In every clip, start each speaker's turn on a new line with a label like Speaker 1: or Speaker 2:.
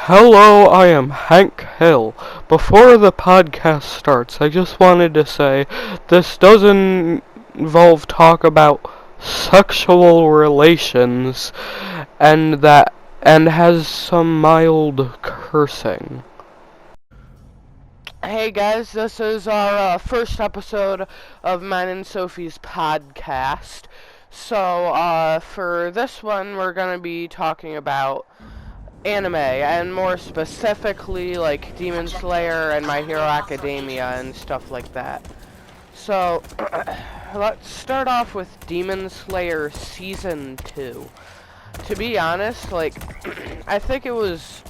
Speaker 1: Hello, I am Hank Hill. Before the podcast starts, I just wanted to say this doesn't involve talk about sexual relations and has some mild cursing. Hey guys, this is our first episode of mine and Sophie's podcast. So, for this one, we're gonna be talking about anime, and more specifically like Demon Slayer and My Hero Academia and stuff like that. So let's start off with Demon Slayer Season 2. To be honest, like I think it was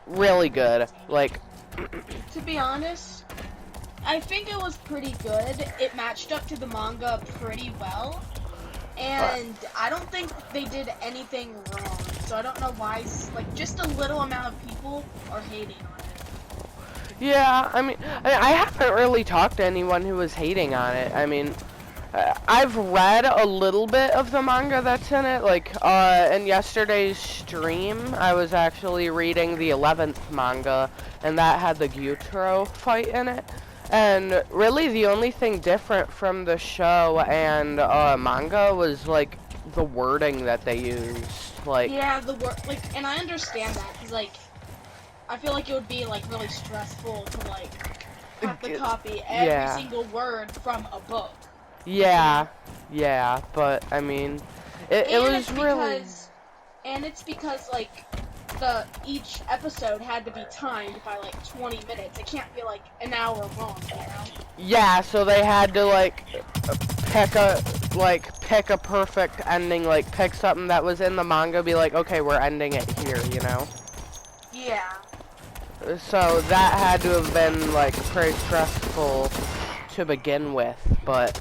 Speaker 1: really good.
Speaker 2: To be honest, I think it was pretty good. It matched up to the manga pretty well. And I don't think they did anything wrong, so I don't know why, like, just a little amount of people are hating on it.
Speaker 1: Yeah, I mean, I haven't really talked to anyone who was hating on it. I mean, I've read a little bit of the manga that's in it. Like, in yesterday's stream, I was actually reading the 11th manga, and that had the Gyutaro fight in it. And really, the only thing different from the show and manga was like the wording that they used. Like,
Speaker 2: yeah, the word, like, and I understand that because, like, I feel like it would be like really stressful to like have to copy every single word from a book.
Speaker 1: Yeah, yeah, but I mean, it was really.
Speaker 2: And it's because like each episode had to be timed by like 20 minutes. It can't be like an hour long, you know?
Speaker 1: Yeah, so they had to like pick a perfect ending, like pick something that was in the manga, be like, okay, we're ending it here, you know?
Speaker 2: Yeah.
Speaker 1: So that had to have been like pretty stressful to begin with, but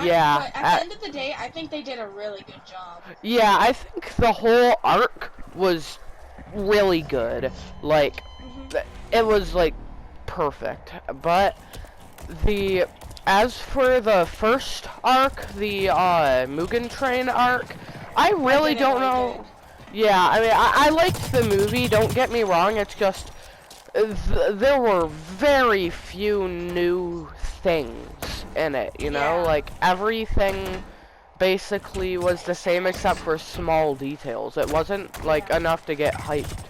Speaker 1: yeah.
Speaker 2: But at the end of the day, I think they did a really good job.
Speaker 1: Yeah, I think the whole arc was really good. Like, it was like perfect. But as for the first arc, the Mugen Train arc, I really don't know. Yeah, I mean, I liked the movie. Don't get me wrong. It's just there were very few new things in it. You know, like everything basically was the same except for small details. It wasn't like enough to get hyped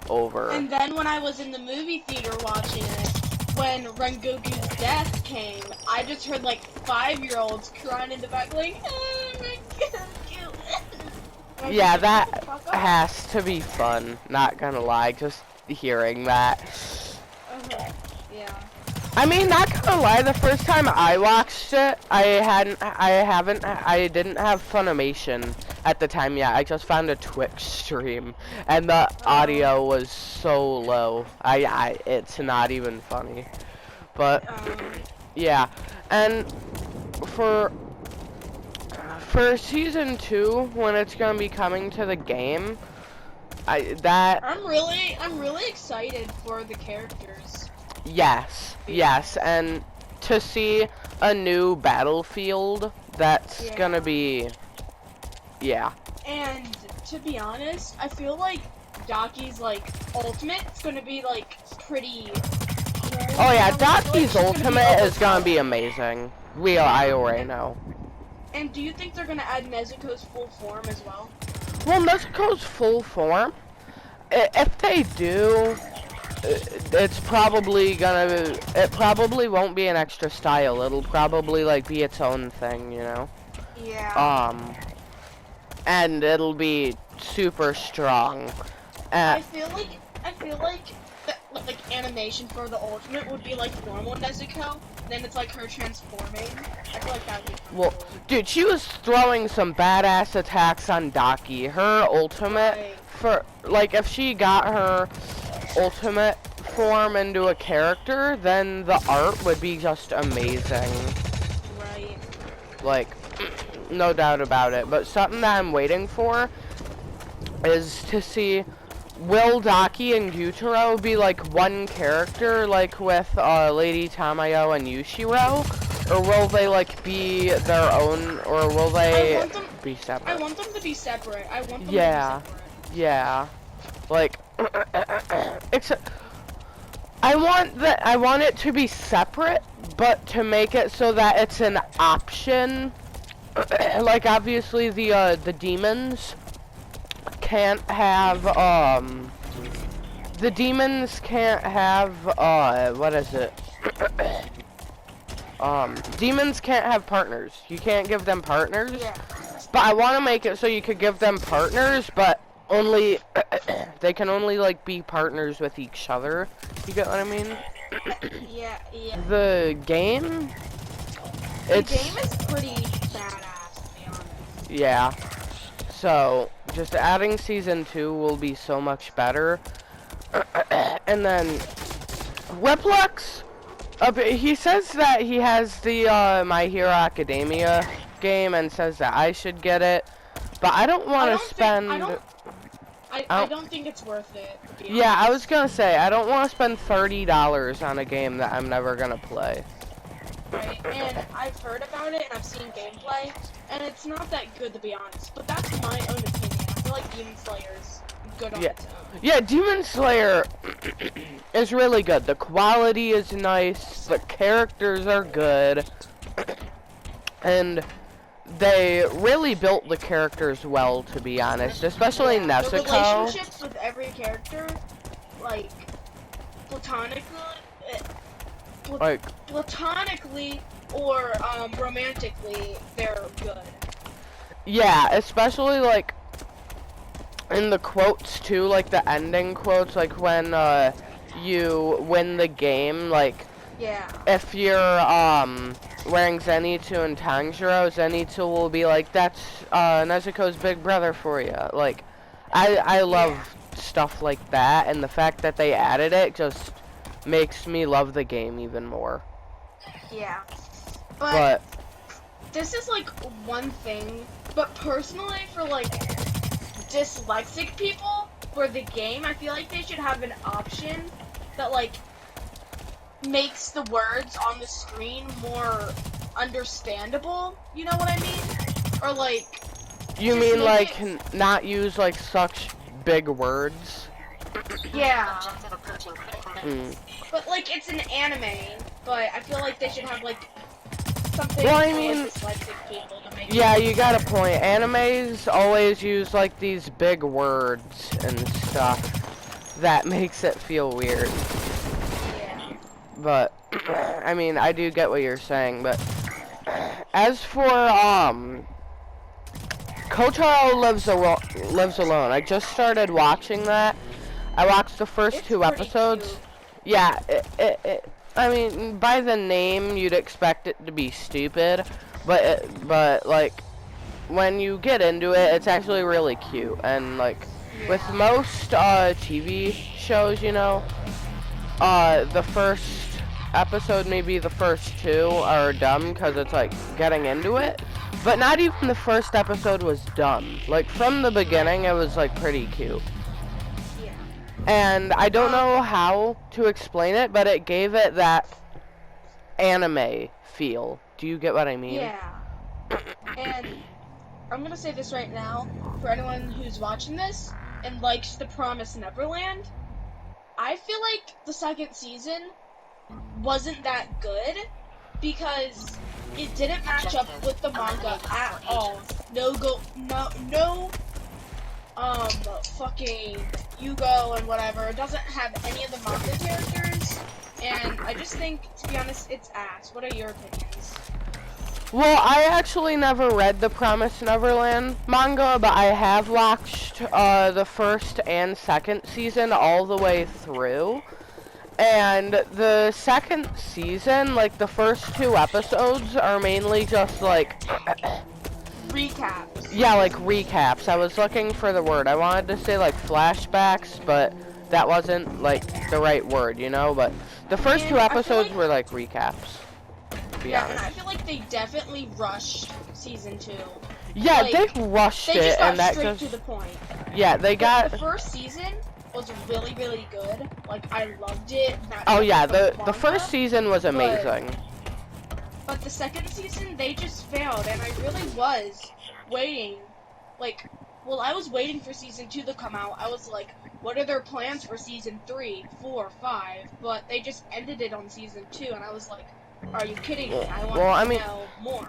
Speaker 1: over.
Speaker 2: And then when I was in the movie theater watching it, when Rengoku's death came, I just heard like 5-year-olds crying in the back like, oh, Rengoku.
Speaker 1: Yeah, that has to be fun, not gonna lie, just hearing that.
Speaker 2: Yeah.
Speaker 1: I mean, not gonna lie, the first time I watched it, I didn't have Funimation at the time yet. I just found a Twitch stream, and the audio was so low. It's not even funny. But, yeah. And for season 2, when it's gonna be coming to the game,
Speaker 2: I'm really excited for the characters.
Speaker 1: Yes, and to see a new battlefield, that's gonna be, yeah.
Speaker 2: And to be honest, I feel like Daki's like ultimate is gonna be like pretty cool.
Speaker 1: Oh yeah, Daki's ultimate is gonna be amazing. I already know.
Speaker 2: And do you think they're gonna add Nezuko's full form as well?
Speaker 1: Well, Nezuko's full form, if they do, it probably won't be an extra style. It'll probably like be its own thing, you know?
Speaker 2: Yeah.
Speaker 1: And it'll be super strong.
Speaker 2: I feel like animation for the ultimate would be like normal Nezuko, then it's like her transforming. I feel like that would be fun.
Speaker 1: Well, dude, she was throwing some badass attacks on Daki. Her ultimate, if she got her ultimate form into a character, then the art would be just amazing.
Speaker 2: Right.
Speaker 1: Like, no doubt about it. But something that I'm waiting for is to see, will Daki and Gyutaro be like one character, like with Lady Tamayo and Yushiro? Or will they like be their own, or will they be separate?
Speaker 2: I want them to be separate. I want them to be separate.
Speaker 1: Yeah. Like, I want it to be separate, but to make it so that it's an option. Like, obviously the demons can't have what is it? Demons can't have partners. You can't give them partners.
Speaker 2: Yeah.
Speaker 1: But I want to make it so you could give them partners, but only they can only like be partners with each other. You get what I mean?
Speaker 2: Yeah.
Speaker 1: The game.
Speaker 2: The game is pretty badass, to be honest.
Speaker 1: Yeah. So just adding season 2 will be so much better. And then Wiplex. He says that he has the My Hero Academia game and says that I should get it, but I don't want to spend.
Speaker 2: I don't think it's worth it. To be
Speaker 1: Yeah,
Speaker 2: honest.
Speaker 1: I was gonna say I don't want to spend $30 on a game that I'm never gonna play.
Speaker 2: Right, and I've heard about it and I've seen gameplay, and it's not that good to be honest. But that's my own opinion. I feel like Demon Slayer's good on its own.
Speaker 1: Yeah, Demon Slayer is really good. The quality is nice. The characters are good, and they really built the characters well, to be honest. Especially Nezuko.
Speaker 2: The relationships with every character, like platonically or romantically, they're good.
Speaker 1: Yeah, especially like in the quotes too, like the ending quotes, like when you win the game, like if you're wearing Zenitsu and Tanjiro, Zenitsu will be like, that's Nezuko's big brother for you. Like, I love stuff like that, and the fact that they added it just makes me love the game even more.
Speaker 2: Yeah, but this is like one thing, but personally for like dyslexic people, for the game, I feel like they should have an option that like makes the words on the screen more understandable, you know what I mean? Or like...
Speaker 1: You mean like not use like such big words?
Speaker 2: Yeah. But like it's an anime, but I feel like they should have like something for dyslexic people to make
Speaker 1: you got a point. Animes always use like these big words and stuff that makes it feel weird. But I mean, I do get what you're saying, but as for Kotaro Lives Alone, I just started watching that. I watched the first 2 episodes.
Speaker 2: Cute.
Speaker 1: Yeah, I mean, by the name you'd expect it to be stupid, but like when you get into it, it's actually really cute. And like with most TV shows, you know, the first episode, maybe the first 2 are dumb because it's like getting into it, but not even the first episode was dumb. Like from the beginning it was like pretty cute. And I don't know how to explain it, but it gave it that anime feel. Do you get what I mean?
Speaker 2: Yeah. And I'm gonna say this right now, for anyone who's watching this and likes The Promised Neverland, I feel like the second season wasn't that good because it didn't match up with the manga at all. Fucking Yugo and whatever. It doesn't have any of the manga characters, and I just think, to be honest, it's ass. What are your opinions?
Speaker 1: Well, I actually never read the Promised Neverland manga, but I have watched the first and second season all the way through. And the second season, like the first 2 episodes are mainly just like
Speaker 2: recaps.
Speaker 1: Yeah, like recaps. I was looking for the word. I wanted to say like flashbacks, but that wasn't like the right word, you know? But the first 2 episodes were like recaps.
Speaker 2: Yeah, and I feel like they definitely rushed season 2.
Speaker 1: Yeah,
Speaker 2: like,
Speaker 1: they rushed
Speaker 2: they just
Speaker 1: it,
Speaker 2: got
Speaker 1: and that
Speaker 2: straight
Speaker 1: just
Speaker 2: to the point.
Speaker 1: Yeah, they got
Speaker 2: the first season was really, really good. Like I loved it.
Speaker 1: Oh yeah, the first season was amazing.
Speaker 2: But the second season, they just failed, and I really was waiting, like, well, I was waiting for season 2 to come out. I was like, what are their plans for season 3, 4, 5? But they just ended it on season 2, and I was like, are you kidding me? I want to know more.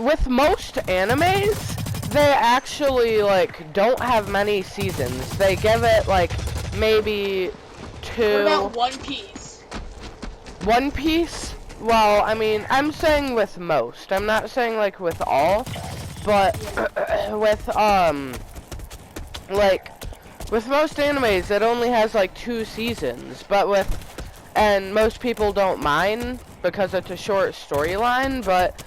Speaker 1: With most animes, they actually, like, don't have many seasons. They give it, like, maybe 2.
Speaker 2: What about One Piece?
Speaker 1: One Piece? Well, I mean, I'm saying with most. I'm not saying, like, with all. But, with, like, with most animes, it only has, like, 2 seasons. But and most people don't mind because it's a short storyline, but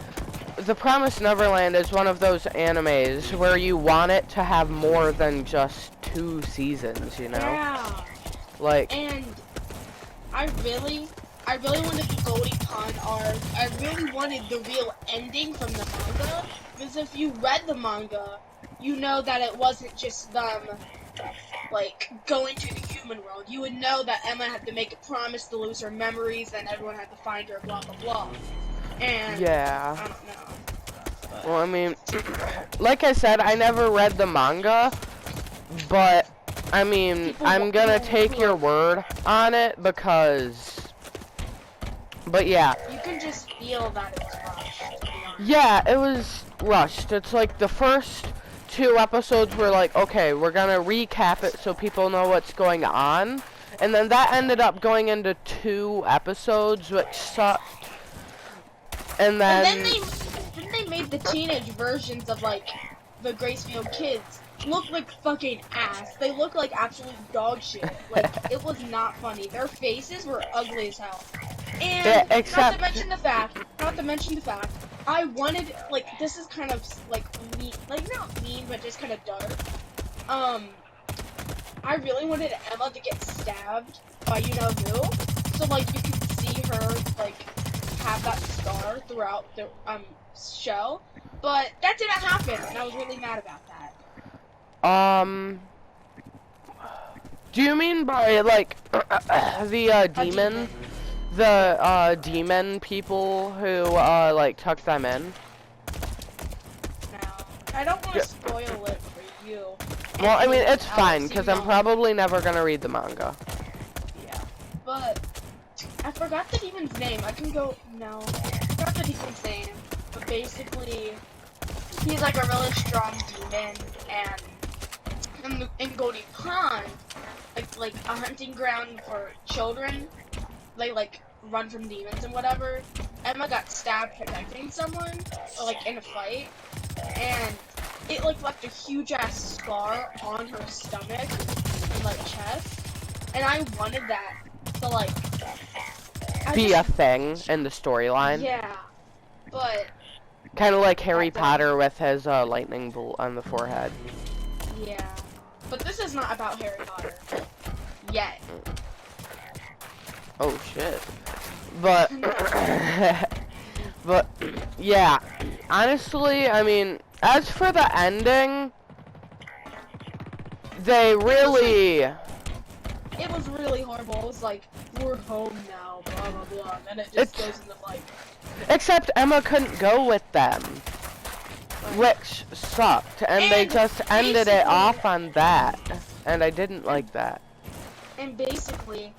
Speaker 1: The Promised Neverland is one of those animes where you want it to have more than just 2 seasons, you know?
Speaker 2: Yeah.
Speaker 1: Like,
Speaker 2: and I really wanted the Goldie Pond arc. I really wanted the real ending from the manga, because if you read the manga, you know that it wasn't just them, like, going to the human world. You would know that Emma had to make a promise to lose her memories, and everyone had to find her, blah, blah, blah. And,
Speaker 1: yeah.
Speaker 2: I don't know. But
Speaker 1: Well, I mean, like I said, I never read the manga, but, I mean, I'm gonna take your word on it because, but yeah.
Speaker 2: you can just feel that it was rushed, to be honest.
Speaker 1: Yeah, it was rushed. It's like the first 2 episodes were like, okay, we're gonna recap it so people know what's going on. And then that ended up going into 2 episodes, which sucked. And then
Speaker 2: they made the teenage versions of, like, the Gracefield kids look like fucking ass. They look like absolute dog shit. Like, it was not funny. Their faces were ugly as hell. And
Speaker 1: yeah, except,
Speaker 2: not to mention the fact, I wanted, like, this is kind of, like, mean, like, not mean, but just kind of dark. I really wanted Emma to get stabbed by you-know-who, so, like, you could see her, like, have that scar throughout the, show, but that didn't happen, and I was really mad about that.
Speaker 1: do you mean by, like, the, demon? The, demon people who, like, tuck them in?
Speaker 2: No. I don't want to spoil it for you.
Speaker 1: Well, I mean, it's fine, because I'm probably never gonna read the manga.
Speaker 2: Yeah. But, I forgot the demon's name. I forgot the demon's name. But basically, he's like a really strong demon, and in Goldie Pond, like a hunting ground for children, they like run from demons and whatever. Emma got stabbed protecting someone, or, like, in a fight, and it like left a huge ass scar on her stomach and like chest, and I wanted that to like
Speaker 1: be a thing in the storyline.
Speaker 2: Yeah, but
Speaker 1: kind of like Harry Potter with his lightning bolt on the forehead.
Speaker 2: Yeah, but this is not about Harry Potter yet.
Speaker 1: Oh shit. But but yeah, honestly, I mean, as for the ending, they really
Speaker 2: it was really horrible. It was like, we're home now, blah blah blah, and then it just goes into like,
Speaker 1: except Emma couldn't go with them, which sucked, and they just ended it off on that, and I didn't like that.
Speaker 2: And basically,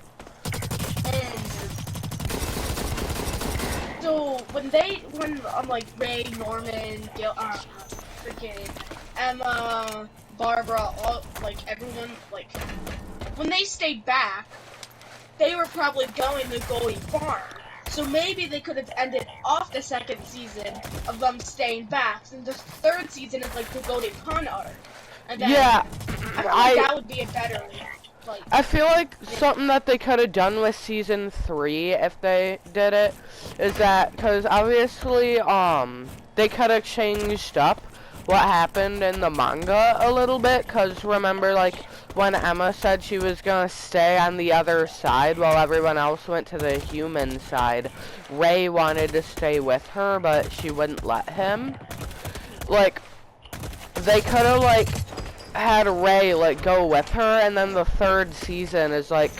Speaker 2: so when like Ray, Norman, Gil, freaking Emma, Barbara, all like everyone, like when they stayed back, they were probably going to Goldie Farm. So maybe they could have ended off the second season of them staying back, and the third season is like the Goldie Pond arc. And then
Speaker 1: yeah,
Speaker 2: I that would be a better. Like,
Speaker 1: I feel like something that they could have done with season 3 if they did it is that, because obviously they could have changed up what happened in the manga a little bit, because remember, like, when Emma said she was gonna stay on the other side while everyone else went to the human side, Ray wanted to stay with her, but she wouldn't let him. Like, they could have, like, had Ray, like, go with her, and then the third season is, like,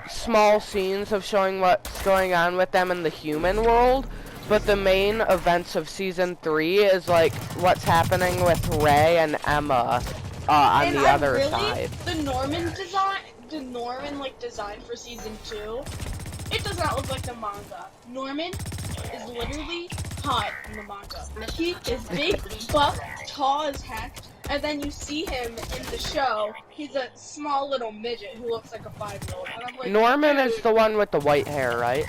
Speaker 1: small scenes of showing what's going on with them in the human world, but the main events of season 3 is like what's happening with Ray and Emma on
Speaker 2: And
Speaker 1: the other side.
Speaker 2: the Norman like design for season 2, it does not look like the manga. Norman is literally hot in the manga. He is big, buff, tall as heck, and then you see him in the show. He's a small little midget who looks like a 5-year-old. And I'm like,
Speaker 1: Norman
Speaker 2: dude.
Speaker 1: is the one with the white hair, right?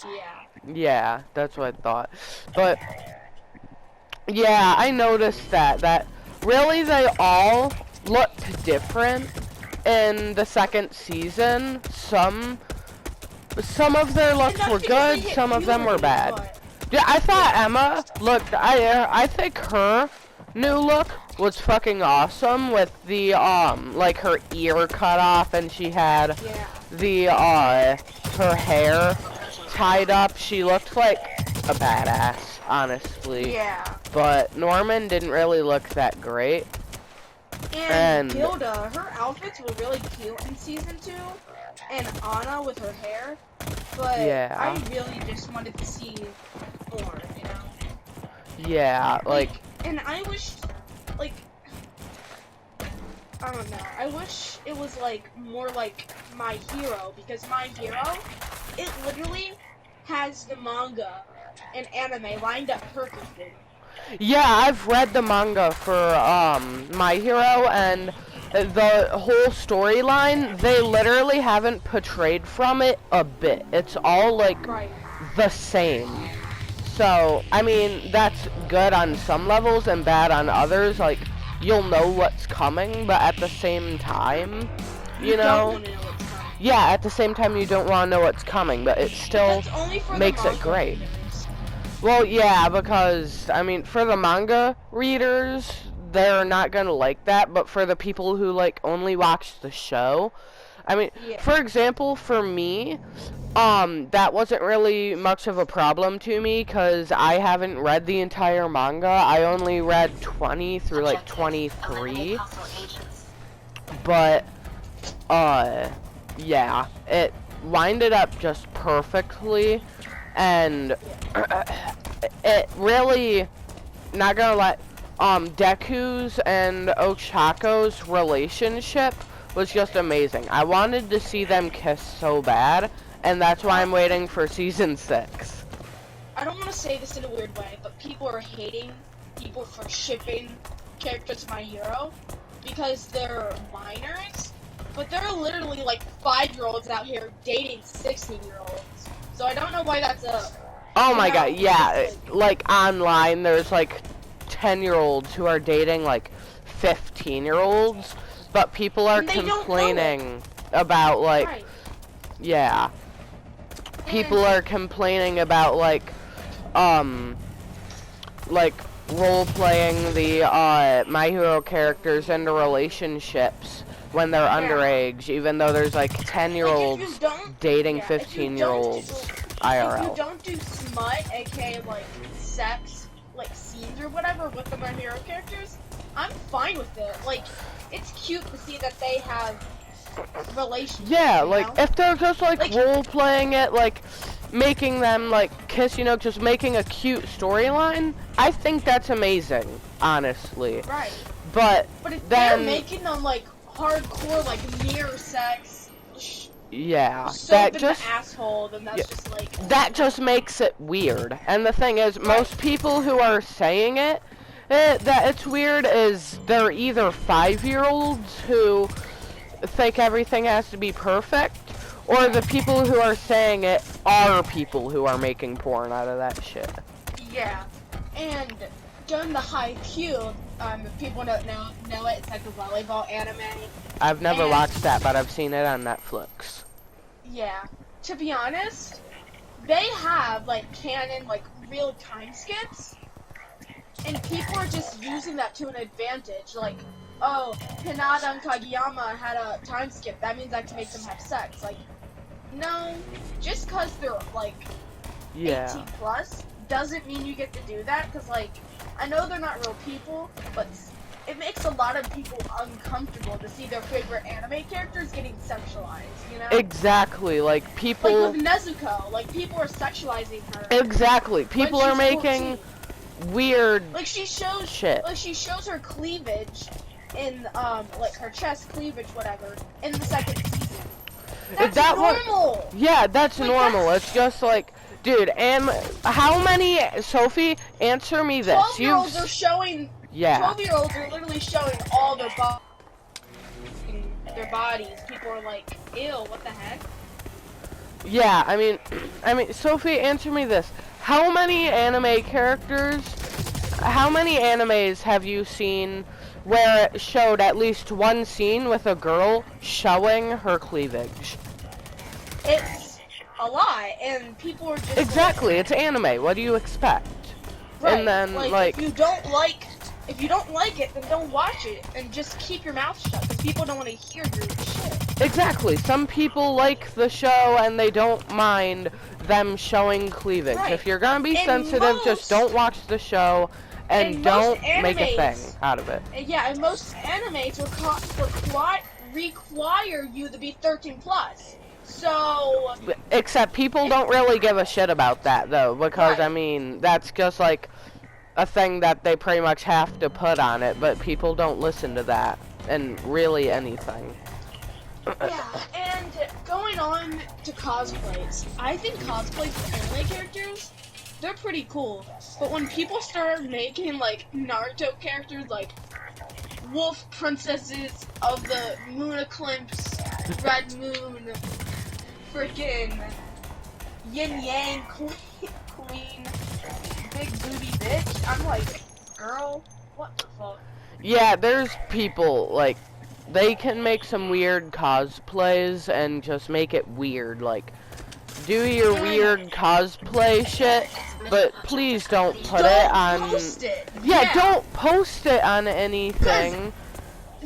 Speaker 2: Yeah.
Speaker 1: Yeah, that's what I thought. But yeah, I noticed that really they all looked different in the second season. Some of their looks were good, some of them were bad.
Speaker 2: But
Speaker 1: Yeah, I thought Emma looked. I think her new look was fucking awesome with the like her ear cut off and she had
Speaker 2: yeah.
Speaker 1: the her hair tied up. She looked like a badass, honestly.
Speaker 2: Yeah.
Speaker 1: But Norman didn't really look that great.
Speaker 2: And Gilda, her outfits were really cute in season 2, and Anna with her hair. But
Speaker 1: Yeah.
Speaker 2: I really just wanted to see more, you know?
Speaker 1: Yeah, like
Speaker 2: And I wish, like, I don't know. I wish it was like more like My Hero, because My Hero, it literally has the manga and anime lined up perfectly.
Speaker 1: yeah, I've read the manga for My Hero, and the whole storyline, they literally haven't portrayed from it a bit. It's all like
Speaker 2: Right.
Speaker 1: the same. So, I mean, that's good on some levels and bad on others. Like, you'll know what's coming, but at the same time, you
Speaker 2: don't
Speaker 1: know,
Speaker 2: wanna know what's coming.
Speaker 1: yeah, at the same time you don't want to know what's coming, but it still
Speaker 2: That's only for the
Speaker 1: makes it
Speaker 2: manga
Speaker 1: great.
Speaker 2: readers.
Speaker 1: Well, yeah, because, I mean, for the manga readers, they're not gonna like that, but for the people who, like, only watch the show, I mean,
Speaker 2: Yeah.
Speaker 1: for example, for me, that wasn't really much of a problem to me, because I haven't read the entire manga. I only read 20 through, like, 23, but, yeah, it lined it up just perfectly, and it really, not gonna lie, Deku's and Oshako's relationship was just amazing. I wanted to see them kiss so bad, and that's why I'm waiting for season 6.
Speaker 2: I don't want to say this in a weird way, but people are hating people for shipping characters to My Hero because they're minors, but there are literally like 5-year-olds out here dating 16-year-olds. So I don't know why that's a.
Speaker 1: Oh my god, yeah, like online there's like 10-year-olds who are dating like 15-year-olds, but people are
Speaker 2: And they don't know
Speaker 1: complaining about like,
Speaker 2: Right.
Speaker 1: yeah. People are complaining about like role-playing the My Hero characters into relationships when they're underage, even though there's like 10-year-olds dating 15-year-olds
Speaker 2: If
Speaker 1: IRL.
Speaker 2: you don't do smut, aka like sex, like scenes or whatever with the My Hero characters, I'm fine with it. Like, it's cute to see that they have relationships.
Speaker 1: Yeah,
Speaker 2: you
Speaker 1: like,
Speaker 2: know?
Speaker 1: if they're just, like,
Speaker 2: Like-
Speaker 1: role-playing it, like, making them, like, kiss, you know, just making a cute storyline, I think that's amazing, honestly.
Speaker 2: Right.
Speaker 1: But
Speaker 2: if
Speaker 1: then,
Speaker 2: they're making them like hardcore, like mirror sex,
Speaker 1: yeah,
Speaker 2: soap
Speaker 1: that
Speaker 2: in
Speaker 1: just,
Speaker 2: the asshole, then that's
Speaker 1: yeah,
Speaker 2: just like.
Speaker 1: that just makes it weird. And the thing is, most people who are saying it, that it's weird is they're either 5-year-olds who think everything has to be perfect, or the people who are saying it are people who are making porn out of that shit.
Speaker 2: Yeah, and during the Haikyuu, if people don't know it, it's like a volleyball anime.
Speaker 1: I've never
Speaker 2: And-
Speaker 1: watched that, but I've seen it on Netflix.
Speaker 2: Yeah, to be honest, they have like canon, like real time skips, and people are just using that to an advantage. Like, oh, Hinata and Kageyama had a time skip, that means I can make them have sex. Like, no, just because they're like
Speaker 1: Yeah.
Speaker 2: 18 plus doesn't mean you get to do that. Because like, I know they're not real people, but it makes a lot of people uncomfortable to see their favorite anime characters getting sexualized, you know?
Speaker 1: Exactly, like people.
Speaker 2: Like with Nezuko, like people are sexualizing her.
Speaker 1: Exactly, people are
Speaker 2: she's
Speaker 1: making
Speaker 2: 14.
Speaker 1: weird.
Speaker 2: Like she shows
Speaker 1: shit.
Speaker 2: Like she shows her cleavage in like her chest cleavage, whatever, in the second season. That's normal.
Speaker 1: Yeah, that's
Speaker 2: like,
Speaker 1: normal. It's just like, dude, and how many? Sophie, answer me this.
Speaker 2: 12-year-olds are showing.
Speaker 1: Yeah.
Speaker 2: 12-year-olds are literally showing all their bodies. People are like, ew, what the heck?
Speaker 1: Yeah, I mean, Sophie, answer me this. How many anime characters, how many animes have you seen where it showed at least one scene with a girl showing her cleavage?
Speaker 2: It's a lot, and people are just
Speaker 1: Exactly, it's anime. What do you expect?
Speaker 2: Right,
Speaker 1: And then, like,
Speaker 2: if you don't like it, then don't watch it, and just keep your mouth shut, because people don't want to hear your shit.
Speaker 1: Exactly. Some people like the show and they don't mind them showing cleavage.
Speaker 2: Right.
Speaker 1: If you're gonna be sensitive, just don't watch the show and don't make a thing out of it.
Speaker 2: Yeah, and most animes require you to be 13 plus. So.
Speaker 1: Except people don't really give a shit about that though, because
Speaker 2: Right.
Speaker 1: I mean that's just like a thing that they pretty much have to put on it, but people don't listen to that and really anything.
Speaker 2: Yeah, and going on to cosplays, I think cosplays for anime characters, they're pretty cool. But when people start making like Naruto characters, like wolf princesses of the moon eclipse, red moon, freaking yin yang queen, big booty bitch, I'm like, girl, what the fuck?
Speaker 1: Yeah, there's people like they can make some weird cosplays and just make it weird, like do your weird cosplay shit, but please don't put it on.
Speaker 2: Post it.
Speaker 1: Yeah, don't post it on anything.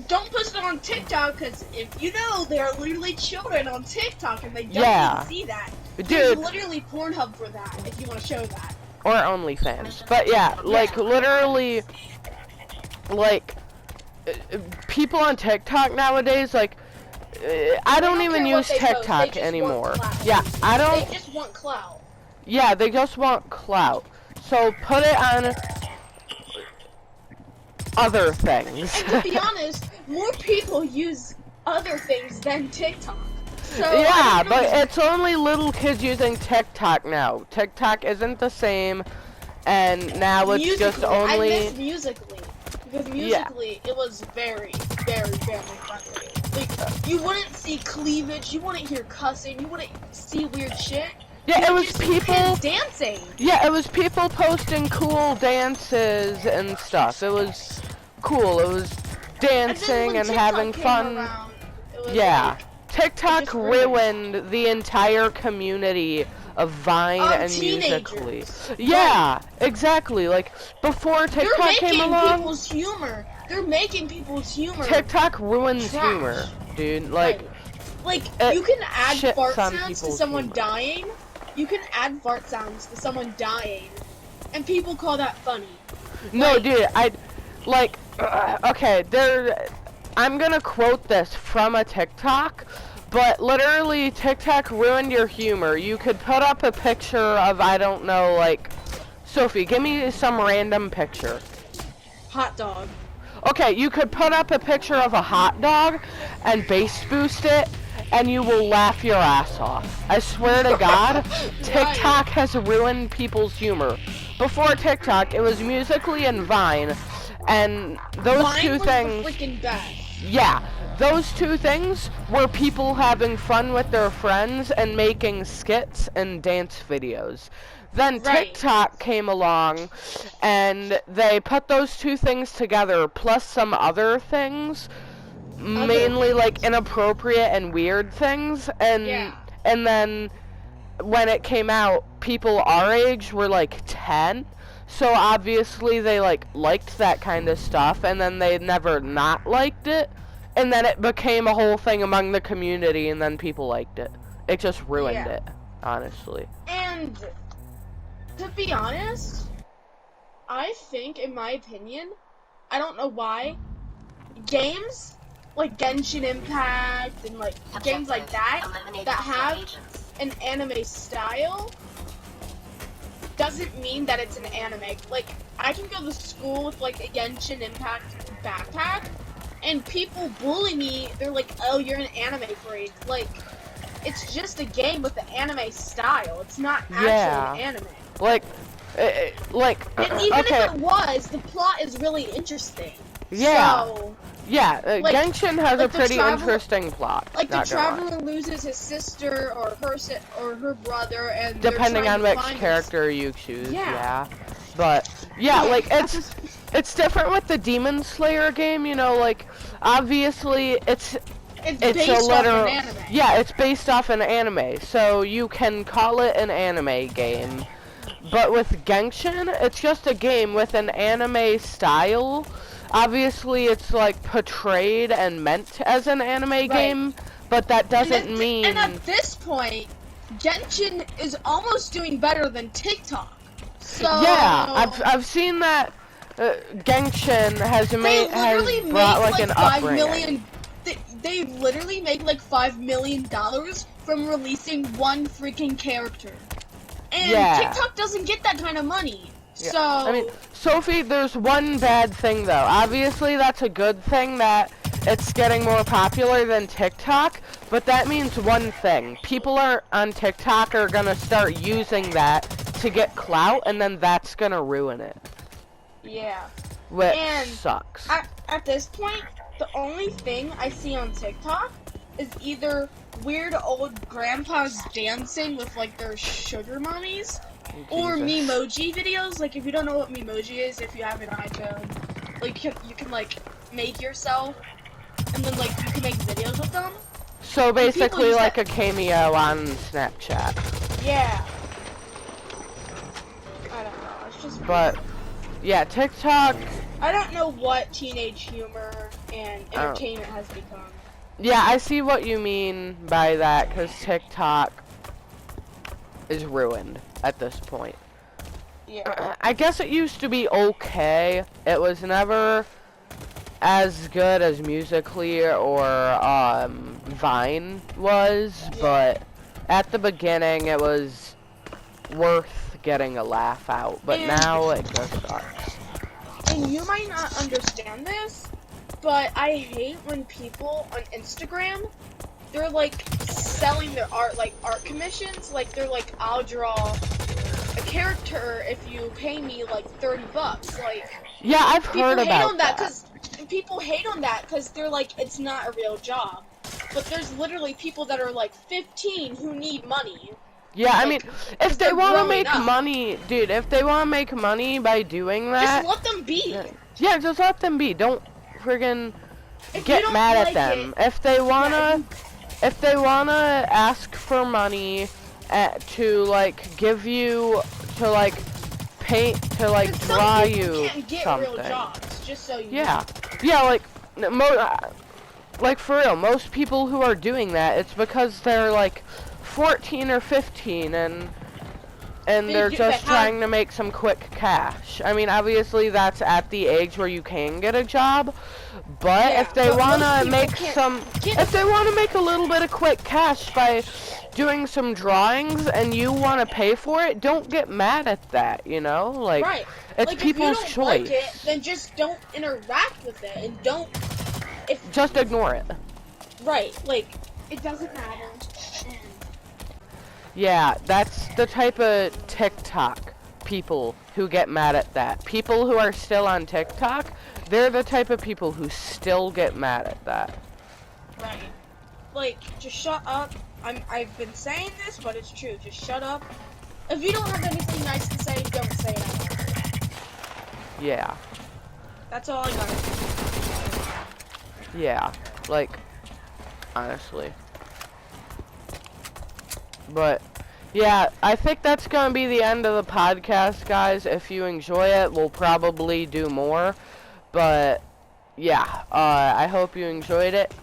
Speaker 2: Don't post it on TikTok, because if you know, there are literally children on TikTok and they don't need to see that.
Speaker 1: Dude.
Speaker 2: There's literally Pornhub for that, if you want to show that.
Speaker 1: Or OnlyFans. But yeah, like literally, like people on TikTok nowadays, like I don't even use TikTok anymore. Yeah, I don't.
Speaker 2: They just want clout.
Speaker 1: Yeah, they just want clout. So put it on other things.
Speaker 2: And to be honest, more people use other things than TikTok. So
Speaker 1: yeah, but it's only little kids using TikTok now. TikTok isn't the same, and now it's just only.
Speaker 2: I miss Musically, because Musically it was very, very family friendly. Like you wouldn't see cleavage, you wouldn't hear cussing, you wouldn't see weird shit.
Speaker 1: Yeah, it was people
Speaker 2: dancing.
Speaker 1: Yeah, it was people posting cool dances and stuff. It was cool. It was dancing and having fun. Yeah.
Speaker 2: Like,
Speaker 1: TikTok ruined the entire community of Vine and Musically. Yeah, exactly. Like before TikTok came along,
Speaker 2: they're making people's humor.
Speaker 1: TikTok ruins humor, dude. Like
Speaker 2: you can add fart sounds to someone
Speaker 1: humor.
Speaker 2: dying. You can add fart sounds to someone dying, and people call that funny.
Speaker 1: No, dude, okay, I'm gonna quote this from a TikTok, but literally TikTok ruined your humor. You could put up a picture of, I don't know, like, Sophie, give me some random picture.
Speaker 2: Hot dog.
Speaker 1: Okay, you could put up a picture of a hot dog and bass boost it, and you will laugh your ass off. I swear to God, TikTok has ruined people's humor. Before TikTok, it was Musically and Vine, and those
Speaker 2: Vine
Speaker 1: two
Speaker 2: was
Speaker 1: things.
Speaker 2: The freaking best.
Speaker 1: Yeah, those two things were people having fun with their friends and making skits and dance videos. Then TikTok came along, and they put those two things together, plus some other things. Mainly like inappropriate and weird things, and then when it came out, people our age were like 10, so obviously they liked that kind of stuff, and then they never not liked it, and then it became a whole thing among the community, and then people liked it. It just ruined it, honestly.
Speaker 2: And to be honest, I think, in my opinion, I don't know why, games like Genshin Impact and like games like that have an anime style doesn't mean that it's an anime. Like, I can go to school with like a Genshin Impact backpack and people bully me. They're like, oh, you're an anime freak. Like, it's just a game with the anime style. It's not actually an anime.
Speaker 1: Like,
Speaker 2: and even if it was, the plot is really interesting.
Speaker 1: Yeah.
Speaker 2: So,
Speaker 1: yeah,
Speaker 2: like,
Speaker 1: Genshin has a pretty interesting plot.
Speaker 2: Like, the traveler loses his sister or her brother, and
Speaker 1: depending on which character you choose. Yeah. But yeah, like it's different with the Demon Slayer game. You know, like obviously it's
Speaker 2: based
Speaker 1: a literal,
Speaker 2: off an anime.
Speaker 1: Yeah, it's based off an anime, so you can call it an anime game. But with Genshin, it's just a game with an anime style. Obviously, it's like portrayed and meant as an anime game, but that doesn't mean.
Speaker 2: And at this point, Genshin is almost doing better than TikTok. So
Speaker 1: yeah, I've seen that Genshin has brought like an upbringing.
Speaker 2: They literally make like $5 million from releasing one freaking character, and TikTok doesn't get that kind of money.
Speaker 1: Yeah.
Speaker 2: So
Speaker 1: I mean, Sophie, there's one bad thing though. Obviously, that's a good thing that it's getting more popular than TikTok, but that means one thing. People on TikTok are gonna start using that to get clout, and then that's gonna ruin it.
Speaker 2: Yeah.
Speaker 1: Which
Speaker 2: and
Speaker 1: sucks.
Speaker 2: At this point, the only thing I see on TikTok is either weird old grandpas dancing with like their sugar mommies, or Memoji videos. Like, if you don't know what Memoji is, if you have an iPhone, like you can like make yourself, and then like you can make videos with them.
Speaker 1: So basically, like a cameo on Snapchat.
Speaker 2: Yeah. I don't know. It's just.
Speaker 1: But yeah, TikTok.
Speaker 2: I don't know what teenage humor and entertainment has become.
Speaker 1: Yeah, I see what you mean by that, because TikTok is ruined at this point.
Speaker 2: Yeah.
Speaker 1: I guess it used to be okay. It was never as good as Musical.ly or Vine was, but at the beginning it was worth getting a laugh out, but now it just sucks.
Speaker 2: And you might not understand this, but I hate when people on Instagram, they're like selling their art, like art commissions. Like, they're like, I'll draw a character if you pay me like $30. Like,
Speaker 1: yeah, I've heard about that.
Speaker 2: People hate on that because they're like, it's not a real job. But there's literally people that are like 15 who need money.
Speaker 1: Yeah, like, I mean, if they want to make money, dude, if they want to make money by doing that,
Speaker 2: just let them be.
Speaker 1: Yeah, just let them be. Don't friggin' get mad at them. If they wanna ask for money to like give you to like paint to like draw you
Speaker 2: can't get
Speaker 1: something.
Speaker 2: Real jobs, just so you
Speaker 1: yeah,
Speaker 2: know.
Speaker 1: yeah, like for real, most people who are doing that, it's because they're like 14 or 15 and they're just trying to make some quick cash. I mean, obviously that's at the age where you can get a job, but if they want to make if they want to make a little bit of quick cash by doing some drawings and you want to pay for it, don't get mad at that, you know? Like, it's
Speaker 2: like,
Speaker 1: people's
Speaker 2: if you don't
Speaker 1: choice.
Speaker 2: Like it, then just don't interact with it and don't.
Speaker 1: Just ignore it.
Speaker 2: Right, like, it doesn't matter.
Speaker 1: Yeah, that's the type of TikTok people who get mad at that. People who are still on TikTok, they're the type of people who still get mad at that.
Speaker 2: Right. Like, just shut up. I've been saying this, but it's true. Just shut up. If you don't have anything nice to say, don't say it at all.
Speaker 1: Yeah.
Speaker 2: That's all I got.
Speaker 1: Yeah, like, honestly. But, yeah, I think that's going to be the end of the podcast, guys. If you enjoy it, we'll probably do more. But, yeah, I hope you enjoyed it.